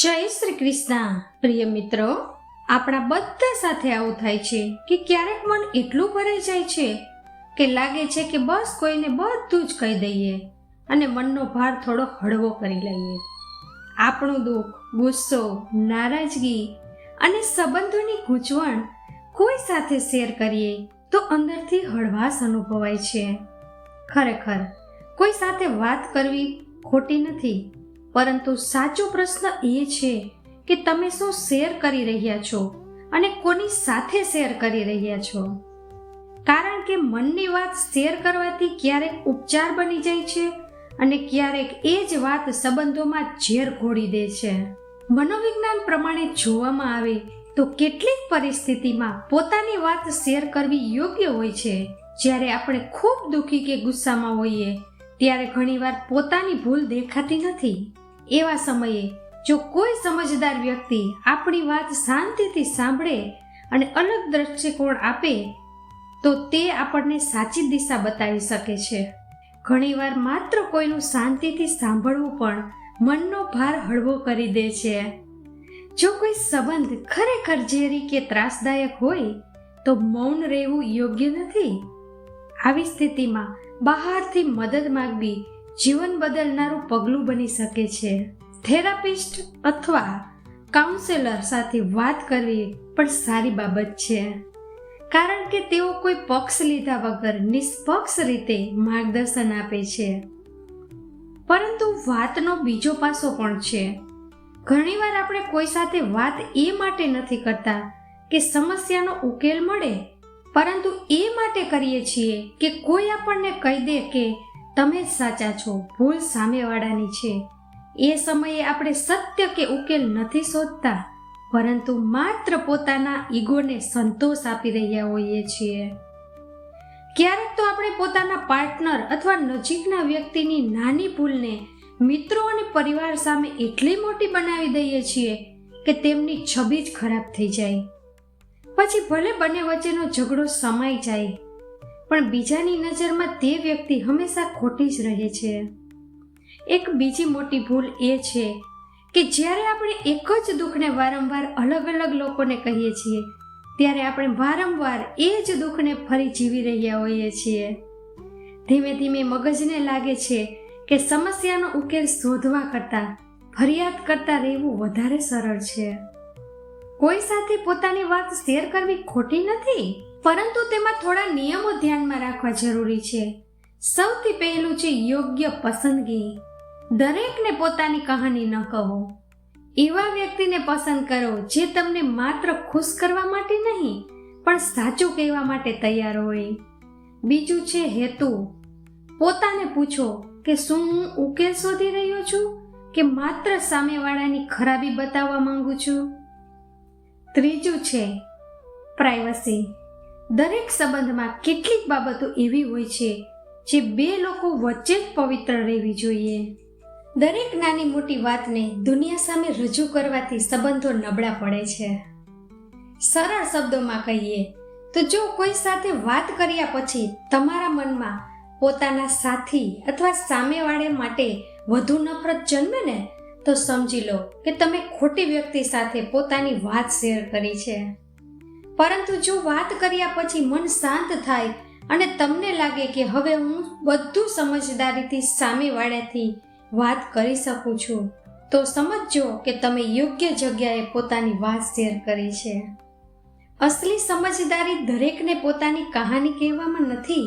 જય શ્રી કૃષ્ણ. પ્રિય મિત્રો, આપણા બધા સાથે આવું થાય છે કે ક્યારેક મન એટલું ભરાઈ જાય છે કે લાગે છે કે બસ કોઈને બધું જ કહી દઈએ અને મનનો ભાર થોડો હળવો કરી લઈએ. આપણું દુઃખ, ગુસ્સો, નારાજગી અને સંબંધોની ગૂંચવણ કોઈ સાથે શેર કરીએ તો અંદરથી હળવાશ અનુભવાય છે. ખરેખર કોઈ સાથે વાત કરવી ખોટી નથી, પરંતુ સાચો પ્રશ્ન એ છે કે તમે શું શેર કરી રહ્યા છો અને કોની સાથે શેર કરી રહ્યા છો. કારણ કે મનની વાત શેર કરવાથી ક્યારેક ઉપચાર બની જાય છે અને ક્યારેક એ જ વાત સંબંધોમાં ઝેર ઘોળી દે છે. મનોવિજ્ઞાન પ્રમાણે જોવામાં આવે તો કેટલીક પરિસ્થિતિમાં પોતાની વાત શેર કરવી યોગ્ય હોય છે. જ્યારે આપણે ખૂબ દુઃખી કે ગુસ્સામાં હોઈએ ત્યારે ઘણીવાર પોતાની ભૂલ દેખાતી નથી. એવા સમયે જો કોઈ સમજદાર વ્યક્તિ આપણી વાત શાંતિથી સાંભળે અને અલગ દ્રષ્ટિકોણ આપે તો તે આપણને સાચી દિશા બતાવી શકે છે. ઘણીવાર માત્ર કોઈનું શાંતિથી સાંભળવું પણ મનનો ભાર હળવો કરી દે છે. જો કોઈ સંબંધ ખરેખર ઝેરી કે ત્રાસદાયક હોય તો મૌન રહેવું યોગ્ય નથી. આવી સ્થિતિમાં બહારથી મદદ માંગવી જીવન બદલનારું પગલું બની શકે છે. થેરાપિસ્ટ અથવા કાઉન્સેલર સાથે વાત કરવી પણ સારી બાબત છે, કારણ કે તેઓ કોઈ પક્ષ લીધા વગર નિષ્પક્ષ રીતે માર્ગદર્શન આપે છે. પરંતુ વાતનો બીજો પાસો પણ છે. ઘણીવાર આપણે કોઈ સાથે વાત એ માટે નથી કરતા કે સમસ્યાનો ઉકેલ મળે, પરંતુ એ માટે કરીએ છીએ કે કોઈ આપણને કહી દે કે તમે સાચા છો, ભૂલ સામેવાળાની છે. એ સમયે આપણે સત્ય કે ઉકેલ નથી શોધતા, પરંતુ માત્ર પોતાના ઈગોને સંતોષ આપી રહ્યા હોઈએ છીએ. ક્યારેક તો આપણે પોતાના પાર્ટનર અથવા નજીકના વ્યક્તિની નાની ભૂલને મિત્રો અને પરિવાર સામે એટલી મોટી બનાવી દઈએ છીએ કે તેમની છબી જ ખરાબ થઈ જાય. પછી ભલે બંને વચ્ચેનો ઝઘડો સમાઈ જાય, પણ બીજાની નજરમાં તે વ્યક્તિ હંમેશા ખોટી જ રહે છે. એક બીજી મોટી ભૂલ એ છે કે જ્યારે આપણે એક જ દુઃખને વારંવાર અલગ અલગ લોકોને કહીએ છીએ ત્યારે આપણે વારંવાર એ જ દુઃખને ફરી જીવી રહ્યા હોઈએ છીએ. ધીમે ધીમે મગજને લાગે છે કે સમસ્યાનો ઉકેલ શોધવા કરતાં ફરિયાદ કરતા રહેવું વધારે સરળ છે. કોઈ સાથે પોતાની વાત શેર કરવી ખોટી નથી, પરંતુ તેમાં થોડા નિયમો ધ્યાનમાં રાખવા જરૂરી છે. સૌથી પહેલું છે યોગ્ય પસંદગી. દરેકને પોતાની કહાની ન કહો. એવા વ્યક્તિને પસંદ કરો જે તમને માત્ર ખુશ કરવા માટે નહીં, પણ સાચું કહેવા માટે તૈયાર હોય. બીજું છે હેતુ. પોતાને પૂછો કે શું હું ઉકેલ શોધી રહ્યો છું કે માત્ર સામેવાળાની ખરાબી બતાવવા માંગુ છું. ત્રીજું છે પ્રાઇવસી. દરેક સંબંધમાં કેટલીક બાબતો એવી હોય છે જે બે લોકો વચ્ચે જ પવિત્ર રહેવી જોઈએ. દરેક નાની મોટી વાતને દુનિયા સામે રજૂ કરવાથી સંબંધો નબળા પડે છે. સરળ શબ્દોમાં કહીએ તો જો કોઈ સાથે વાત કર્યા પછી તમારા મનમાં પોતાના સાથી અથવા સામેવાળા માટે વધુ નફરત જન્મે ને, તો સમજી લો કે તમે ખોટી વ્યક્તિ સાથે પોતાની વાત શેર કરી છે. પરંતુ જો વાત કર્યા પછી મન શાંત થાય અને તમને લાગે કે હવે હું બધું સમજદારીથી સામેવાળાથી વાત કરી શકું છું, તો સમજજો કે તમે યોગ્ય જગ્યાએ પોતાની વાત શેર કરી છે. અસલી સમજદારી દરેકને પોતાની કહાની કહેવામાં નથી,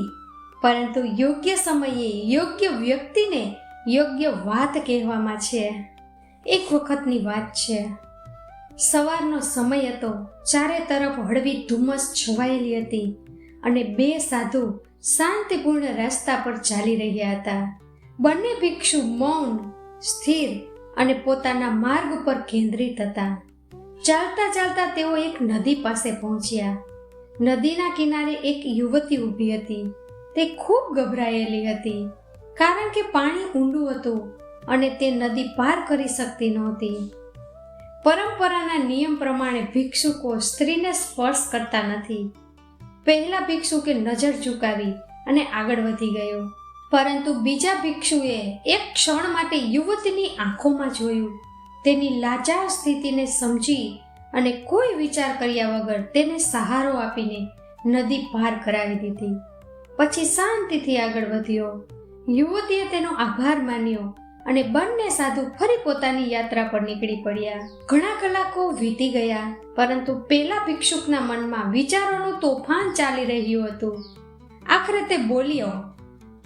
પરંતુ યોગ્ય સમયે યોગ્ય વ્યક્તિને યોગ્ય વાત કહેવામાં છે. એક વખતની વાત છે. સવારનો સમય હતો. ચારે તરફ હળવી ધુમ્મસ છવાયેલી હતી અને બે સાધુ શાંતિપૂર્ણ રસ્તા પર ચાલી રહ્યા હતા. બંને ભિક્ષુ મૌન, સ્થિર અને પોતાના માર્ગ પર કેન્દ્રિત હતા. ચાલતા ચાલતા તેઓ એક નદી પાસે પહોંચ્યા. નદીના કિનારે એક યુવતી ઊભી હતી. તે ખૂબ ગભરાયેલી હતી, કારણ કે પાણી ઊંડું હતું અને તે નદી પાર કરી શકતી નહોતી. પરંપરાના નિયમ પ્રમાણે ભિક્ષુકો સ્ત્રીને સ્પર્શ કરતા નથી. પહેલા ભિક્ષુકે નજર ઝુકાવી અને આગળ વધી ગયો, પરંતુ બીજા ભિક્ષુએ એક ક્ષણ માટે યુવતીની આંખોમાં જોયું. તેની લાચાર સ્થિતિને સમજી અને કોઈ વિચાર કર્યા વગર તેને સહારો આપીને નદી પાર કરાવી દીધી. પછી શાંતિથી આગળ વધ્યો. યુવતીએ તેનો આભાર માન્યો અને બંને સાધુ ફરી પોતાની યાત્રા પર નીકળી પડ્યા. ઘણા કલાકો વીતી ગયા, પરંતુ પેલા ભિક્ષુકના મનમાં વિચારોનું તોફાન ચાલી રહ્યું હતું. આખરે તે બોલ્યો,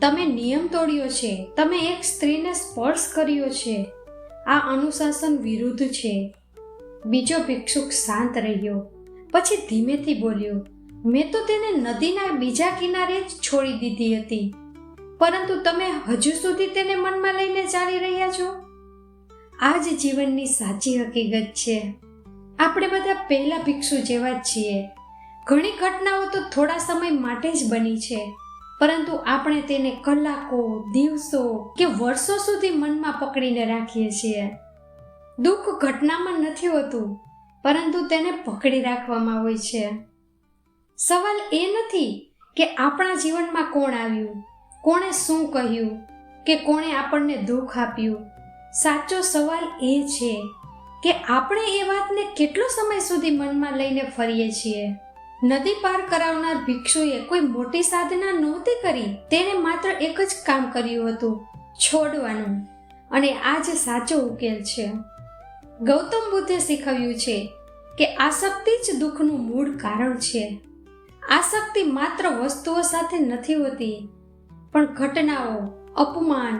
તમે નિયમ તોડ્યો છે, તમે એક સ્ત્રીને સ્પર્શ કર્યો છે, આ અનુશાસન વિરુદ્ધ છે. બીજો ભિક્ષુક શાંત રહ્યો, પછી ધીમેથી બોલ્યો, મેં તો તેને નદીના બીજા કિનારે જ છોડી દીધી હતી, પરંતુ તમે હજુ સુધી તેને મનમાં લઈને ચાલી રહ્યા છો. આ જ જીવનની સાચી હકીકત છે. આપણે બધા પહેલા ભિક્ષુ જેવા જ છીએ. ઘણી ઘટનાઓ તો થોડા સમય માટે જ બની છે, પરંતુ આપણે તેને કલાકો, દિવસો કે વર્ષો સુધી મનમાં પકડીને રાખીએ છીએ. દુઃખ ઘટનામાં નથી હોતું, પરંતુ તેને પકડી રાખવામાં હોય છે. સવાલ એ નથી કે આપણા જીવનમાં કોણ આવ્યું, કોણે શું કહ્યું કે કોણે આપણને દુઃખ આપ્યું. સાચો સવાલ એ છે કે આપણે એ વાતને કેટલો સમય સુધી મનમાં લઈને ફરીએ છીએ. નદી પાર કરાવનાર ભિક્ષુએ કોઈ મોટી સાધના નહોતી કરી. તેણે માત્ર એક જ કામ કર્યું હતું, છોડવાનું. અને આ જ સાચો ઉકેલ છે. ગૌતમ બુદ્ધે શીખવ્યું છે કે આસક્તિ જ દુઃખનું મૂળ કારણ છે. આસક્તિ માત્ર વસ્તુઓ સાથે નથી હોતી, પણ ઘટનાઓ, અપમાન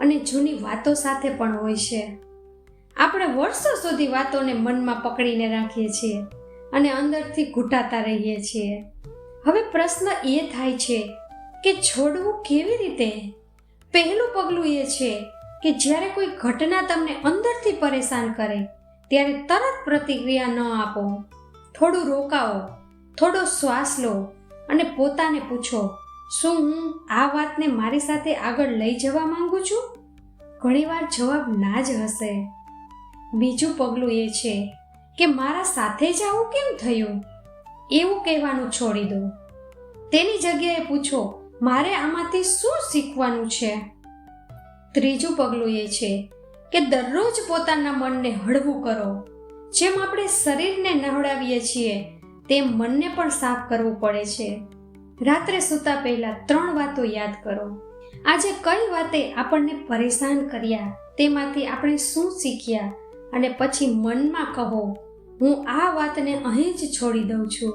અને જૂની વાતો સાથે પણ હોય છે. આપણે વર્ષો સુધી વાતોને મનમાં પકડીને રાખીએ છીએ અને અંદરથી ઘૂંટાતા રહીએ છીએ. હવે પ્રશ્ન એ થાય છે કે છોડવું કેવી રીતે? પહેલું પગલું એ છે કે જ્યારે કોઈ ઘટના તમને અંદરથી પરેશાન કરે ત્યારે તરત પ્રતિક્રિયા ન આપો. થોડું રોકાઓ, થોડો શ્વાસ લો અને પોતાને પૂછો, શું હું આ વાતને મારી સાથે આગળ લઈ જવા માંગુ છું? ઘણીવાર જવાબ ના જ હશે. બીજું પગલું એ છે કે મારા સાથે જ આવું કેમ થયું? એવું કહેવાનું છોડી દો. તેની જગ્યાએ પૂછો, મારે આમાંથી શું શીખવાનું છે? ત્રીજું પગલું એ છે કે દરરોજ પોતાના મનને હળવું કરો. જેમ આપણે શરીરને નવડાવીએ છીએ તેમ મનને પણ સાફ કરવું પડે છે. રાત્રે સૂતા પહેલા 3 વાતો યાદ કરો. આજે કઈ વાતે આપણને પરેશાન કર્યા, તેમાંથી આપણે શું શીખ્યા, અને પછી મનમાં કહો, હું આ વાતને અહીં જ છોડી દઉં છું.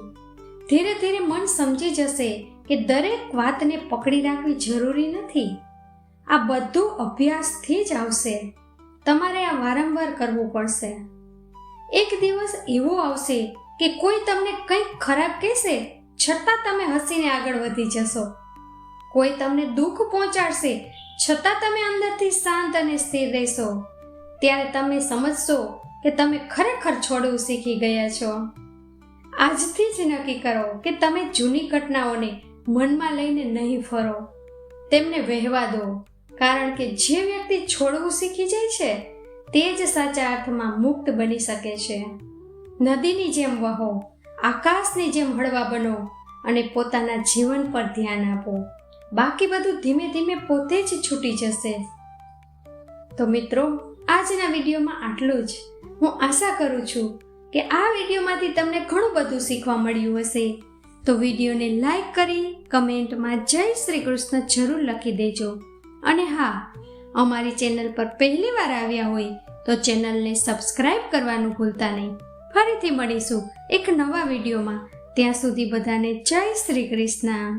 ધીરે ધીરે મન સમજી જશે કે દરેક વાતને પકડી રાખવી જરૂરી નથી. આ બધું અભ્યાસથી જ આવશે. તમારે આ વારંવાર કરવું પડશે. એક દિવસ એવો આવશે કે કોઈ તમને કંઈક ખરાબ કહેશે, છતાં તમે હસીને આગળ વધી જશો. કોઈ તમને દુઃખ પહોંચાડશે, છતાં તમે અંદરથી શાંત અને સ્થિર રહેશો. ત્યારે તમે સમજશો કે તમે ખરેખર છોડવું શીખી ગયા છો. આજથી જ નક્કી કરો કે તમે જૂની ઘટનાઓને મનમાં લઈને નહીં ફરો, તેમને વહેવા દો. કારણ કે જે વ્યક્તિ છોડવું શીખી જાય છે તે જ સાચા અર્થમાં મુક્ત બની શકે છે. નદીની જેમ વહો, આકાશની જેમ હળવા બનો અને પોતાના જીવન પર ધ્યાન આપો. બાકી બધું ધીમે ધીમે પોતે જ છૂટી જશે. તો મિત્રો, આજના વિડીયોમાં આટલું જ. હું આશા કરું છું કે આ વિડીયોમાંથી તમને ઘણું બધું શીખવા મળ્યું હશે. તો વિડીયોને લાઈક કરી કમેન્ટમાં જય શ્રી કૃષ્ણ જરૂર લખી દેજો. અને હા, અમારી ચેનલ પર પહેલી વાર આવ્યા હોય તો ચેનલને સબસ્ક્રાઇબ કરવાનું ભૂલતા નહીં. ફરીથી મળીશું એક નવા વિડીયોમાં. ત્યાં સુધી બધાને જય શ્રી કૃષ્ણ.